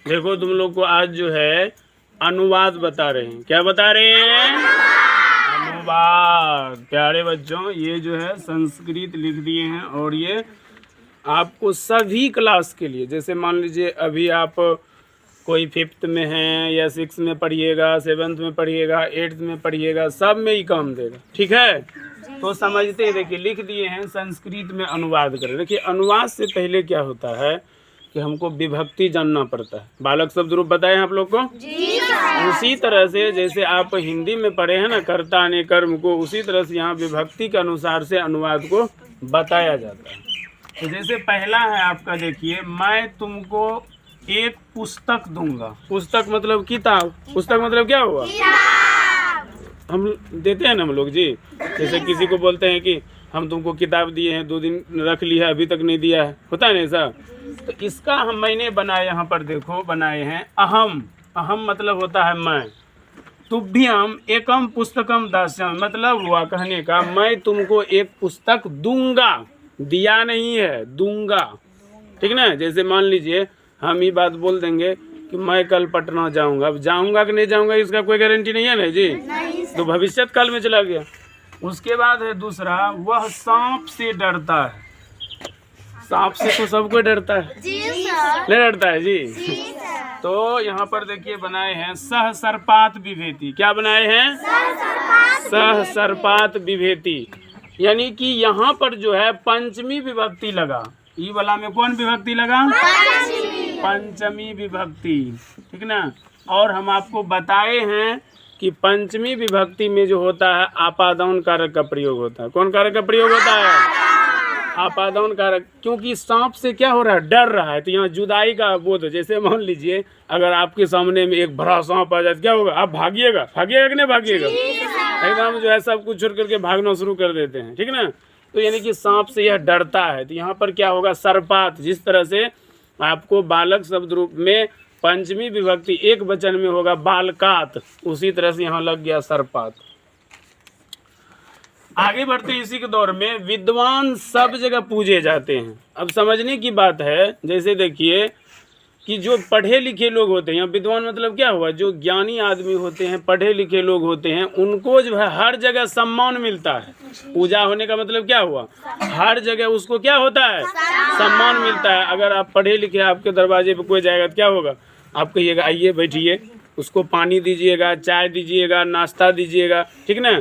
देखो तुम लोग को आज जो है अनुवाद बता रहे हैं। क्या बता रहे हैं? अनुवाद। प्यारे बच्चों, ये जो है संस्कृत लिख दिए हैं और ये आपको सभी क्लास के लिए, जैसे मान लीजिए अभी आप कोई 5th में हैं या 6 में पढ़िएगा, 7th में पढ़िएगा, 8th में पढ़िएगा, सब में ही काम देगा। ठीक है, तो समझते हैं। देखिए लिख दिए हैं संस्कृत में अनुवाद करें। देखिए अनुवाद से पहले क्या होता है कि हमको विभक्ति जानना पड़ता है। बालक शब्द रूप बताए हैं आप लोग को? जी सर। उसी तरह से जैसे आप हिंदी में पढ़े हैं ना कर्ता ने कर्म को, उसी तरह से यहाँ विभक्ति के अनुसार से अनुवाद को बताया जाता है। तो जैसे पहला है आपका, देखिए मैं तुमको एक पुस्तक दूंगा। पुस्तक मतलब किताब। पुस्तक मतलब क्या हुआ? हम देते हैं ना हम लोग जी। जैसे किसी को बोलते हैं कि हम तुमको किताब दिए हैं, 2 दिन रख लिया अभी तक नहीं दिया है, होता है ना ऐसा। तो इसका मैंने बनाया, यहाँ पर देखो बनाए हैं अहम। अहम मतलब होता है मैं। तुभ्यम एकम पुस्तकम दास्यम मतलब हुआ कहने का मैं तुमको एक पुस्तक दूंगा। दिया नहीं है, दूंगा। ठीक ना। जैसे मान लीजिए हम ये बात बोल देंगे कि मैं कल पटना जाऊंगा। अब जाऊंगा कि नहीं जाऊंगा इसका कोई गारंटी नहीं है ना जी। तो भविष्य काल में चला गया। उसके बाद है दूसरा, वह सांप से डरता है। सांप से तो सब कोई डरता है जी सर। नहीं डरता है जी, तो यहाँ पर देखिए बनाए हैं सह सर्पात विभेति। क्या बनाए हैं? सह सर्पात विभेति, यानी कि यहाँ पर जो है पंचमी विभक्ति लगा। ई वाला में कौन विभक्ति लगा? पंचमी विभक्ति। ठीक ना। और हम आपको बताए हैं कि पंचमी विभक्ति में जो होता है आपादन कारक का प्रयोग होता है। कौन कारक का प्रयोग होता है? आपादन कारक। क्योंकि सांप से क्या हो रहा है? डर रहा है। तो यहाँ जुदाई का बोध। जैसे मान लीजिए अगर आपके सामने में एक बड़ा सांप आ जाए क्या होगा? आप भागिएगा? भागिएगा कि नहीं भागिएगा? एकदम जो है सब कुछ छोड़ करके भागना शुरू कर देते हैं। ठीक ना। तो यानी कि सांप से यह डरता है। तो यहाँ पर क्या होगा? सर्पात। जिस तरह से आपको बालक शब्द रूप में पंचमी विभक्ति एक वचन में होगा बालकात, उसी तरह से यहाँ लग गया सर्पात। आगे बढ़ते हैं। इसी के दौर में विद्वान सब जगह पूजे जाते हैं। अब समझने की बात है, जैसे देखिए कि जो पढ़े लिखे लोग होते हैं, विद्वान मतलब क्या हुआ? जो ज्ञानी आदमी होते हैं, पढ़े लिखे लोग होते हैं, उनको जो है हर जगह सम्मान मिलता है। पूजा होने का मतलब क्या हुआ? हर जगह उसको क्या होता है? सम्मान मिलता है। अगर आप पढ़े लिखे आपके दरवाजे पे कोई जाएगा तो क्या होगा? आप कहिएगा आइए बैठिए, उसको पानी दीजिएगा, चाय दीजिएगा, नाश्ता दीजिएगा। ठीक ना।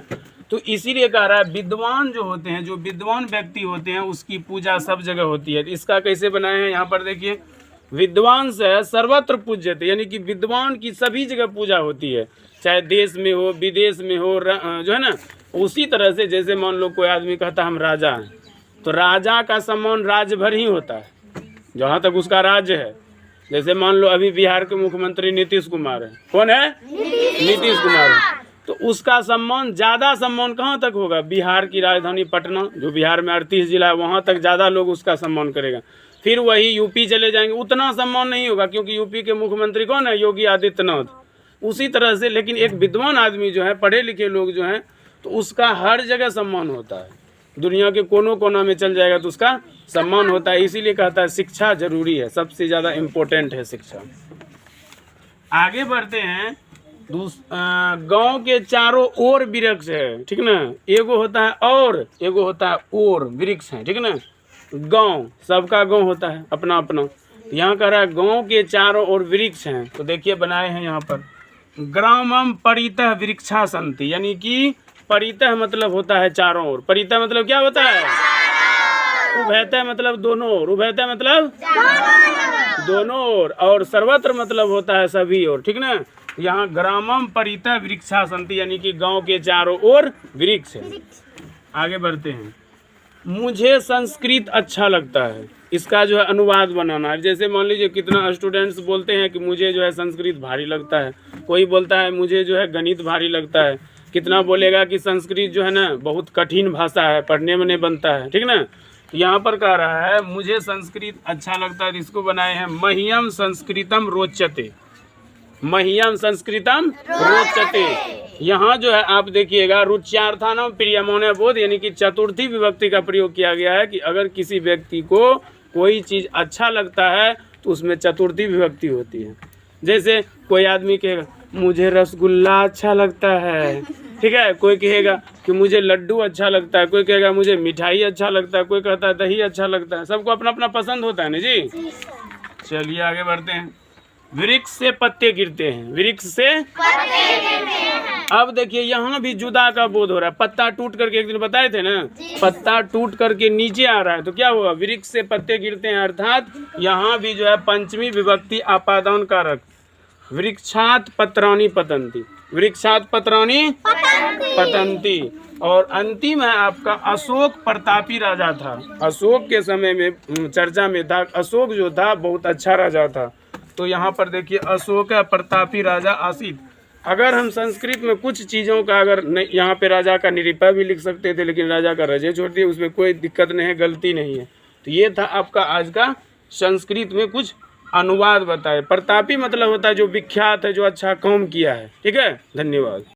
तो इसीलिए कह रहा है विद्वान जो होते हैं, जो विद्वान व्यक्ति होते हैं, उसकी पूजा सब जगह होती है। इसका कैसे बनाए हैं? यहाँ पर देखिए विद्वान से सर्वत्र पूज्यते, यानी कि विद्वान की सभी जगह पूजा होती है, चाहे देश में हो विदेश में हो, जो है ना। उसी तरह से जैसे मान लो कोई आदमी कहता हम राजा हैं, तो राजा का सम्मान राज्य भर ही होता है जहाँ तक उसका राज्य है। जैसे मान लो अभी बिहार के मुख्यमंत्री नीतीश कुमार है। कौन है? नीतीश कुमार है। तो उसका सम्मान, ज़्यादा सम्मान कहाँ तक होगा? बिहार की राजधानी पटना, जो बिहार में 38 जिला है, वहाँ तक ज़्यादा लोग उसका सम्मान करेगा। फिर वही यूपी चले जाएंगे, उतना सम्मान नहीं होगा, क्योंकि यूपी के मुख्यमंत्री कौन है? योगी आदित्यनाथ। उसी तरह से लेकिन एक विद्वान आदमी जो है, पढ़े लिखे लोग जो हैं, तो उसका हर जगह सम्मान होता है। दुनिया के कोनों कोना में चल जाएगा तो उसका सम्मान होता है। इसीलिए कहता है शिक्षा जरूरी है, सबसे ज़्यादा इम्पोर्टेंट है शिक्षा। आगे बढ़ते हैं। गांव के चारों ओर वृक्ष है। ठीक ना। एगो होता है और एगो होता है और, वृक्ष है। ठीक ना। गांव, सबका गांव होता है अपना अपना। यहाँ कह रहा है गांव के चारों ओर वृक्ष हैं। तो देखिए बनाए हैं यहाँ पर ग्रामम परितः वृक्षा संति, यानी कि परितः मतलब होता है चारों ओर। परितः मतलब क्या होता है? उभयतः मतलब दोनों ओर। उभयतः मतलब दोनों ओर। और सर्वत्र मतलब होता है सभी ओर। ठीक ना। यहाँ ग्रामम परितः वृक्षा संति, यानी कि गांव के चारों ओर वृक्ष है। आगे बढ़ते हैं। मुझे संस्कृत अच्छा लगता है। इसका जो है अनुवाद बनाना है। जैसे मान लीजिए कितना स्टूडेंट्स बोलते हैं कि मुझे जो है संस्कृत भारी लगता है, कोई बोलता है मुझे जो है गणित भारी लगता है, कितना बोलेगा कि संस्कृत जो है ना बहुत कठिन भाषा है, पढ़ने में नहीं बनता है। ठीक ना। यहाँ पर कह रहा है मुझे संस्कृत अच्छा लगता है। इसको बनाए हैं मह्यम संस्कृतम रोचते। मह्यम संस्कृतम रोचते। यहाँ जो है आप देखिएगा रुच्यार्थानाम प्रियमोने बोध, यानी कि चतुर्थी विभक्ति का प्रयोग किया गया है कि अगर किसी व्यक्ति को कोई चीज़ अच्छा लगता है तो उसमें चतुर्थी विभक्ति होती है। जैसे कोई आदमी कहेगा मुझे रसगुल्ला अच्छा लगता है, ठीक है, कोई कहेगा कि मुझे लड्डू अच्छा लगता है, कोई कहेगा मुझे मिठाई अच्छा लगता है, कोई कहता है दही अच्छा लगता है। सबको अपना अपना पसंद होता है ना जी। चलिए आगे बढ़ते हैं। वृक्ष से पत्ते गिरते हैं, वृक्ष से पत्ते गिरते हैं। अब देखिए यहाँ भी जुदा का बोध हो रहा है। पत्ता टूट करके, एक दिन बताए थे ना, पत्ता टूट करके नीचे आ रहा है तो क्या हुआ, वृक्ष से पत्ते गिरते हैं। अर्थात यहाँ भी जो है पंचमी विभक्ति आपादान कारक, वृक्षात पत्राणि पतंती, वृक्षात पत्राणि पतंती। और अंतिम है आपका अशोक प्रतापी राजा था। अशोक के समय में चर्चा में था, अशोक जो था बहुत अच्छा राजा था। तो यहाँ पर देखिए अशोक प्रतापी राजा आसीत। अगर हम संस्कृत में कुछ चीज़ों का अगर यहाँ पे राजा का निरूपा भी लिख सकते थे, लेकिन राजा का रजे छोड़ दिए, उसमें कोई दिक्कत नहीं है, गलती नहीं है। तो ये था आपका आज का संस्कृत में कुछ अनुवाद बताए। प्रतापी मतलब होता है जो विख्यात है, जो अच्छा काम किया है। ठीक है, धन्यवाद।